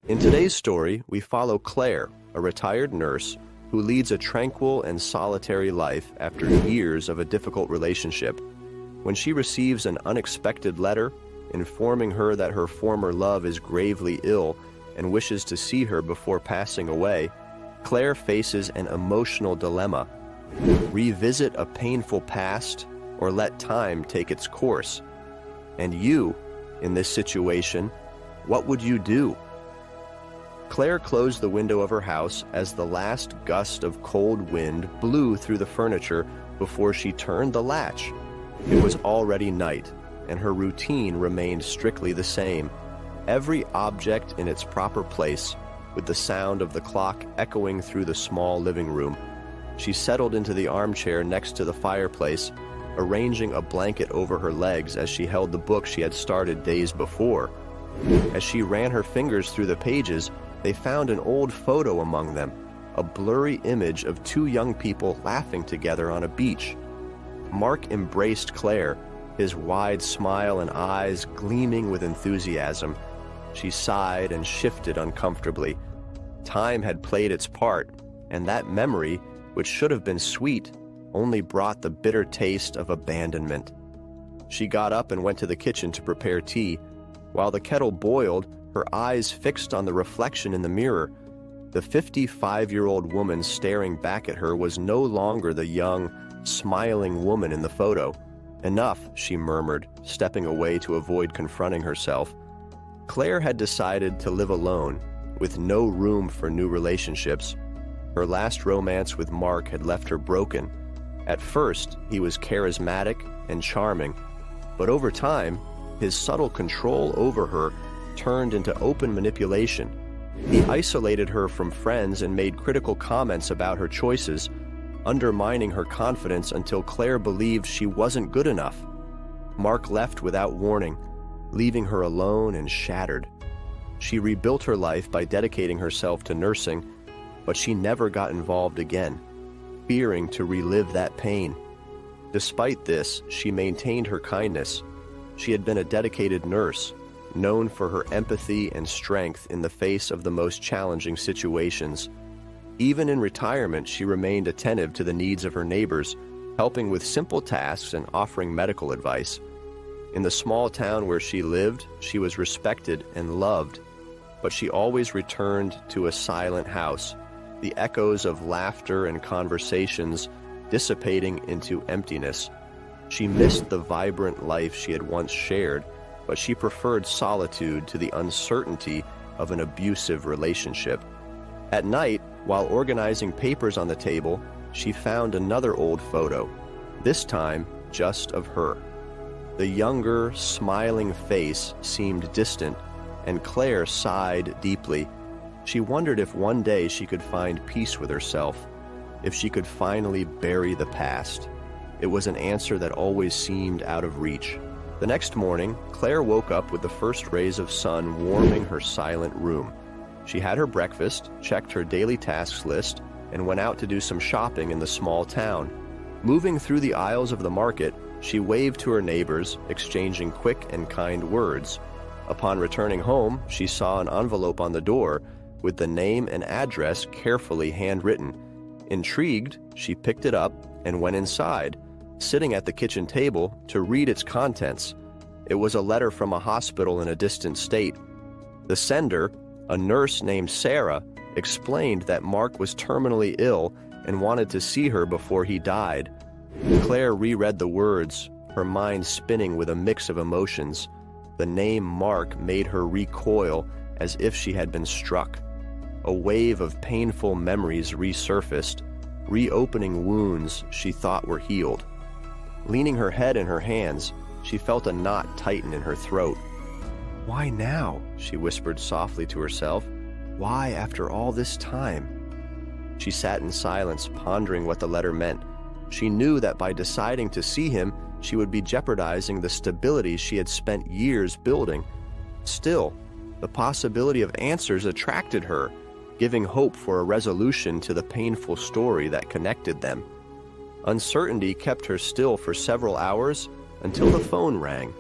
In today's story, we follow Claire, a retired nurse who leads a tranquil and solitary life after years of a difficult relationship. When she receives an unexpected letter informing her that her former love is gravely ill and wishes to see her before passing away, Claire faces an emotional dilemma: revisit a painful past or let time take its course. And you, in this situation, what would you do? Claire closed the window of her house as the last gust of cold wind blew through the furniture before she turned the latch. It was already night, and her routine remained strictly the same. Every object in its proper place, with the sound of the clock echoing through the small living room. She settled into the armchair next to the fireplace, arranging a blanket over her legs as she held the book she had started days before. As she ran her fingers through the pages, they found an old photo among them, a blurry image of two young people laughing together on a beach. Mark embraced Claire, his wide smile and eyes gleaming with enthusiasm. She sighed and shifted uncomfortably. Time had played its part, and that memory, which should have been sweet, only brought the bitter taste of abandonment. She got up and went to the kitchen to prepare tea. While the kettle boiled, her eyes fixed on the reflection in the mirror. The 55-year-old woman staring back at her was no longer the young, smiling woman in the photo. "Enough," she murmured, stepping away to avoid confronting herself. Claire had decided to live alone, with no room for new relationships. Her last romance with Mark had left her broken. At first, he was charismatic and charming, but over time, his subtle control over her turned into open manipulation. He isolated her from friends and made critical comments about her choices, undermining her confidence until Claire believed she wasn't good enough. Mark left without warning, leaving her alone and shattered. She rebuilt her life by dedicating herself to nursing, but she never got involved again, fearing to relive that pain. Despite this, she maintained her kindness. She had been a dedicated nurse, known for her empathy and strength in the face of the most challenging situations. Even in retirement, she remained attentive to the needs of her neighbors, helping with simple tasks and offering medical advice. In the small town where she lived, she was respected and loved, but she always returned to a silent house, the echoes of laughter and conversations dissipating into emptiness. She missed the vibrant life she had once shared, but she preferred solitude to the uncertainty of an abusive relationship. At night, while organizing papers on the table, she found another old photo, this time just of her. The younger, smiling face seemed distant, and Claire sighed deeply. She wondered if one day she could find peace with herself, if she could finally bury the past. It was an answer that always seemed out of reach. The next morning, Claire woke up with the first rays of sun warming her silent room. She had her breakfast, checked her daily tasks list, and went out to do some shopping in the small town. Moving through the aisles of the market, she waved to her neighbors, exchanging quick and kind words. Upon returning home, she saw an envelope on the door with the name and address carefully handwritten. Intrigued, she picked it up and went inside, sitting at the kitchen table to read its contents. It was a letter from a hospital in a distant state. The sender, a nurse named Sarah, explained that Mark was terminally ill and wanted to see her before he died. Claire reread the words, her mind spinning with a mix of emotions. The name Mark made her recoil as if she had been struck. A wave of painful memories resurfaced, reopening wounds she thought were healed. Leaning her head in her hands, she felt a knot tighten in her throat. "Why now?" she whispered softly to herself. "Why after all this time?" She sat in silence, pondering what the letter meant. She knew that by deciding to see him, she would be jeopardizing the stability she had spent years building. Still, the possibility of answers attracted her, giving hope for a resolution to the painful story that connected them. Uncertainty kept her still for several hours until the phone rang.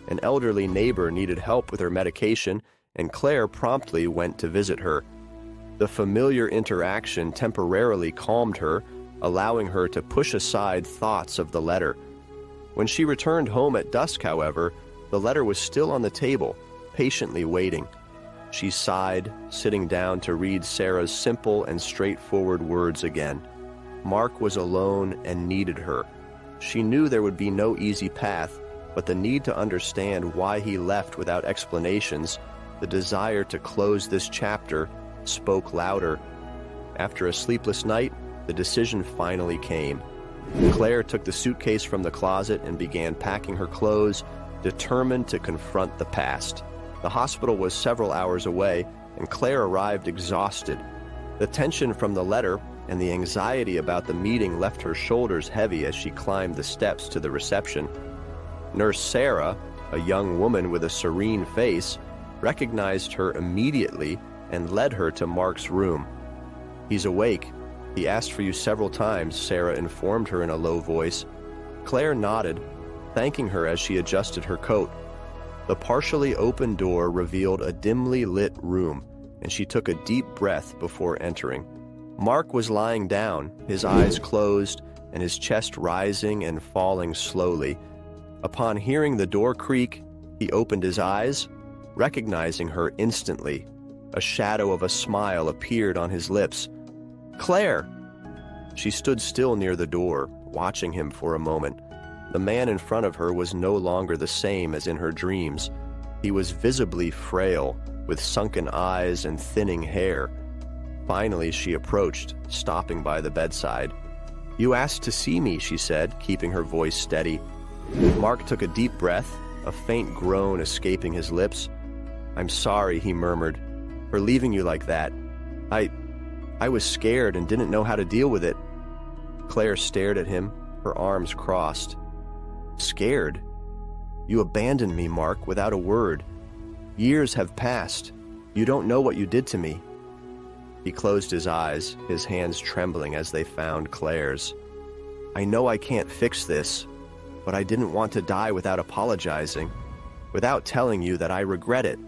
An elderly neighbor needed help with her medication, and Claire promptly went to visit her. The familiar interaction temporarily calmed her, allowing her to push aside thoughts of the letter. When she returned home at dusk, however, the letter was still on the table, patiently waiting. She sighed, sitting down to read Sarah's simple and straightforward words again. Mark was alone and needed her. She knew there would be no easy path, but the need to understand why he left without explanations, the desire to close this chapter, spoke louder. After a sleepless night, the decision finally came. Claire took the suitcase from the closet and began packing her clothes, determined to confront the past. The hospital was several hours away, and Claire arrived exhausted. The tension from the letter and the anxiety about the meeting left her shoulders heavy as she climbed the steps to the reception. Nurse Sarah, a young woman with a serene face, recognized her immediately and led her to Mark's room. "He's awake. He asked for you several times," Sarah informed her in a low voice. Claire nodded, thanking her as she adjusted her coat. The partially open door revealed a dimly lit room, and she took a deep breath before entering. Mark was lying down, his eyes closed and his chest rising and falling slowly. Upon hearing the door creak, he opened his eyes, recognizing her instantly. A shadow of a smile appeared on his lips. "Claire!" She stood still near the door, watching him for a moment. The man in front of her was no longer the same as in her dreams. He was visibly frail, with sunken eyes and thinning hair. Finally, she approached, stopping by the bedside. "You asked to see me," she said, keeping her voice steady. Mark took a deep breath, a faint groan escaping his lips. "I'm sorry," he murmured, "for leaving you like that. I was scared and didn't know how to deal with it." Claire stared at him, her arms crossed. "Scared? You abandoned me, Mark, without a word. Years have passed. You don't know what you did to me." He closed his eyes, his hands trembling as they found Claire's. "I know I can't fix this, but I didn't want to die without apologizing, without telling you that I regret it."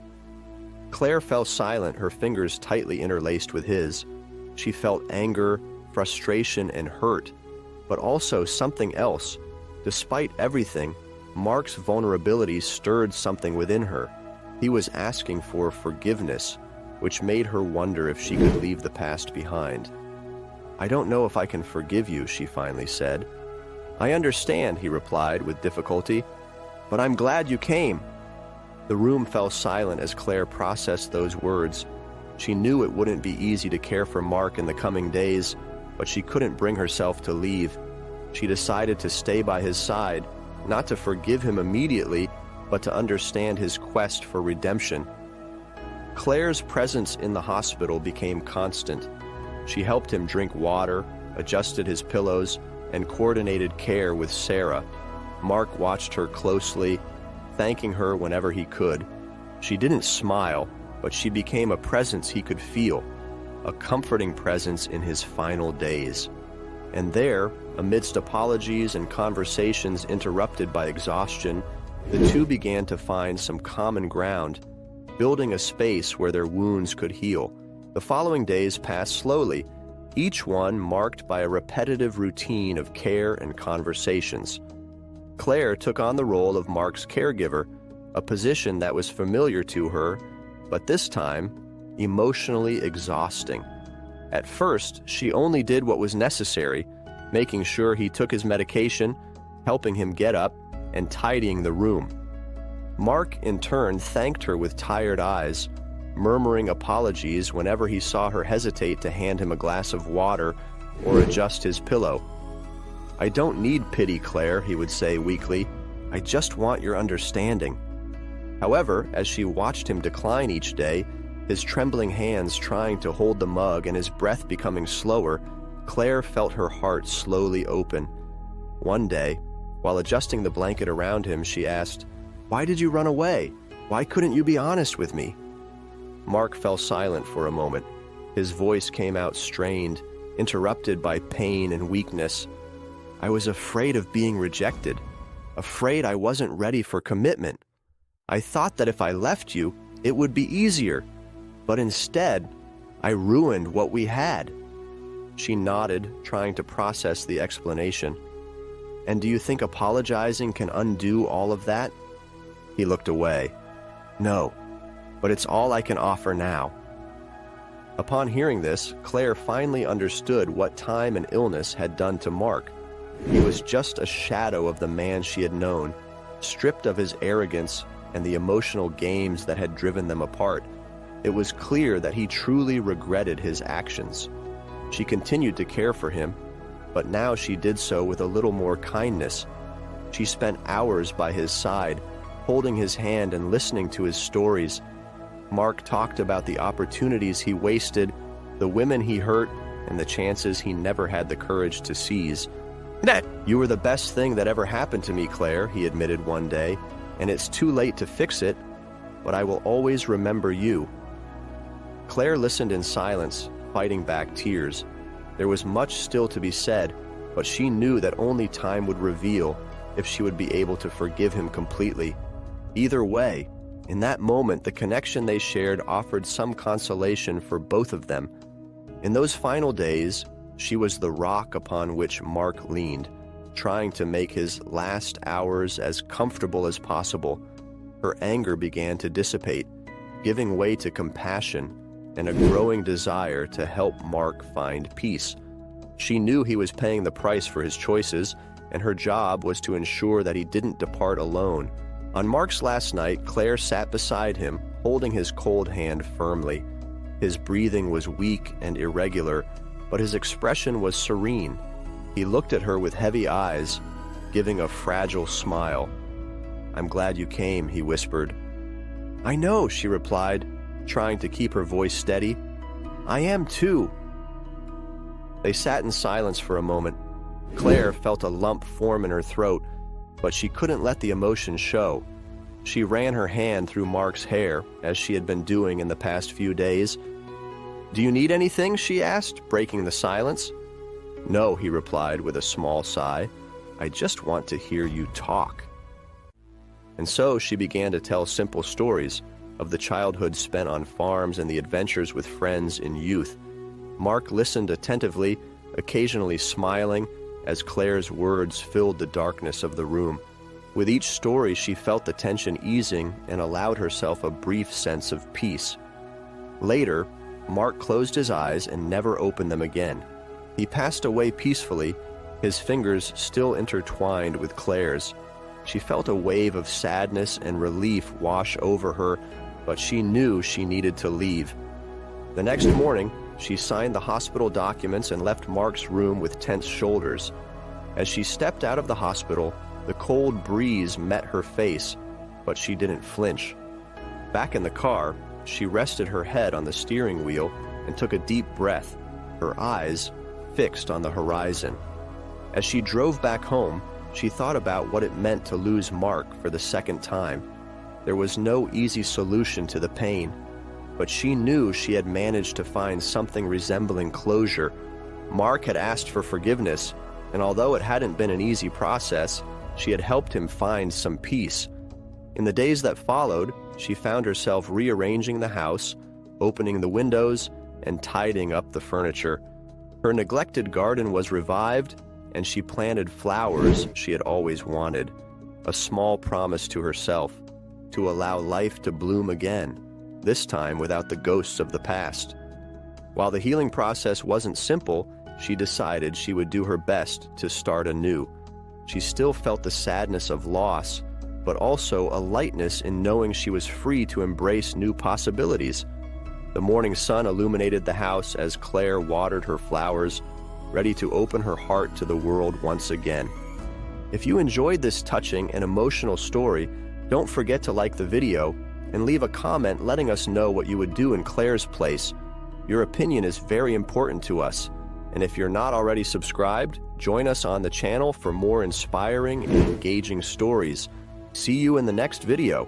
Claire fell silent, her fingers tightly interlaced with his. She felt anger, frustration, and hurt, but also something else. Despite everything, Mark's vulnerability stirred something within her. He was asking for forgiveness, which made her wonder if she could leave the past behind. "I don't know if I can forgive you," she finally said. "I understand," he replied with difficulty, "but I'm glad you came." The room fell silent as Claire processed those words. She knew it wouldn't be easy to care for Mark in the coming days, but she couldn't bring herself to leave. She decided to stay by his side, not to forgive him immediately, but to understand his quest for redemption. Claire's presence in the hospital became constant. She helped him drink water, adjusted his pillows, and coordinated care with Sarah. Mark watched her closely, thanking her whenever he could. She didn't smile, but she became a presence he could feel, a comforting presence in his final days. And there, amidst apologies and conversations interrupted by exhaustion, the two began to find some common ground, building a space where their wounds could heal. The following days passed slowly, each one marked by a repetitive routine of care and conversations. Claire took on the role of Mark's caregiver, a position that was familiar to her, but this time, emotionally exhausting. At first, she only did what was necessary, making sure he took his medication, helping him get up, and tidying the room. Mark, in turn, thanked her with tired eyes, murmuring apologies whenever he saw her hesitate to hand him a glass of water or adjust his pillow. "I don't need pity, Claire," he would say weakly. "I just want your understanding." However, as she watched him decline each day, his trembling hands trying to hold the mug and his breath becoming slower, Claire felt her heart slowly open. One day, while adjusting the blanket around him, she asked, "Why did you run away? Why couldn't you be honest with me?" Mark fell silent for a moment. His voice came out strained, interrupted by pain and weakness. "I was afraid of being rejected, afraid I wasn't ready for commitment. I thought that if I left you, It would be easier, but instead, I ruined what we had." She nodded, trying to process the explanation. "And do you think apologizing can undo all of that?" He looked away. "No, but it's all I can offer now." Upon hearing this, Claire finally understood what time and illness had done to Mark. He was just a shadow of the man she had known, stripped of his arrogance and the emotional games that had driven them apart. It was clear that he truly regretted his actions. She continued to care for him, but now she did so with a little more kindness. She spent hours by his side, holding his hand and listening to his stories. Mark talked about the opportunities he wasted, the women he hurt, and the chances he never had the courage to seize. "You were the best thing that ever happened to me, Claire," he admitted one day, "and it's too late to fix it, but I will always remember you." Claire listened in silence, fighting back tears. There was much still to be said, but she knew that only time would reveal if she would be able to forgive him completely. Either way, in that moment, the connection they shared offered some consolation for both of them. In those final days, she was the rock upon which Mark leaned, trying to make his last hours as comfortable as possible. Her anger began to dissipate, giving way to compassion and a growing desire to help Mark find peace. She knew he was paying the price for his choices, and her job was to ensure that he didn't depart alone. On Mark's last night, Claire sat beside him, holding his cold hand firmly. His breathing was weak and irregular, but his expression was serene. He looked at her with heavy eyes, giving a fragile smile. "I'm glad you came," he whispered. "I know," she replied, trying to keep her voice steady. "I am too." They sat in silence for a moment. Claire felt a lump form in her throat, but she couldn't let the emotion show. She ran her hand through Mark's hair, as she had been doing in the past few days. "Do you need anything?" she asked, breaking the silence. "No," he replied with a small sigh. "I just want to hear you talk." And so she began to tell simple stories of the childhood spent on farms and the adventures with friends in youth. Mark listened attentively, occasionally smiling, as Claire's words filled the darkness of the room. With each story, she felt the tension easing and allowed herself a brief sense of peace. Later, Mark closed his eyes and never opened them again. He passed away peacefully, his fingers still intertwined with Claire's. She felt a wave of sadness and relief wash over her, but she knew she needed to leave. The next morning, she signed the hospital documents and left Mark's room with tense shoulders. As she stepped out of the hospital, the cold breeze met her face, but she didn't flinch. Back in the car, she rested her head on the steering wheel and took a deep breath, her eyes fixed on the horizon. As she drove back home, she thought about what it meant to lose Mark for the second time. There was no easy solution to the pain, but she knew she had managed to find something resembling closure. Mark had asked for forgiveness, and although it hadn't been an easy process, she had helped him find some peace. In the days that followed, she found herself rearranging the house, opening the windows, and tidying up the furniture. Her neglected garden was revived, and she planted flowers she had always wanted, a small promise to herself, to allow life to bloom again, this time without the ghosts of the past. While the healing process wasn't simple, she decided she would do her best to start anew. She still felt the sadness of loss, but also a lightness in knowing she was free to embrace new possibilities. The morning sun illuminated the house as Claire watered her flowers, ready to open her heart to the world once again. If you enjoyed this touching and emotional story, don't forget to like the video and leave a comment letting us know what you would do in Claire's place. Your opinion is very important to us, and if you're not already subscribed, join us on the channel for more inspiring and engaging stories. See you in the next video.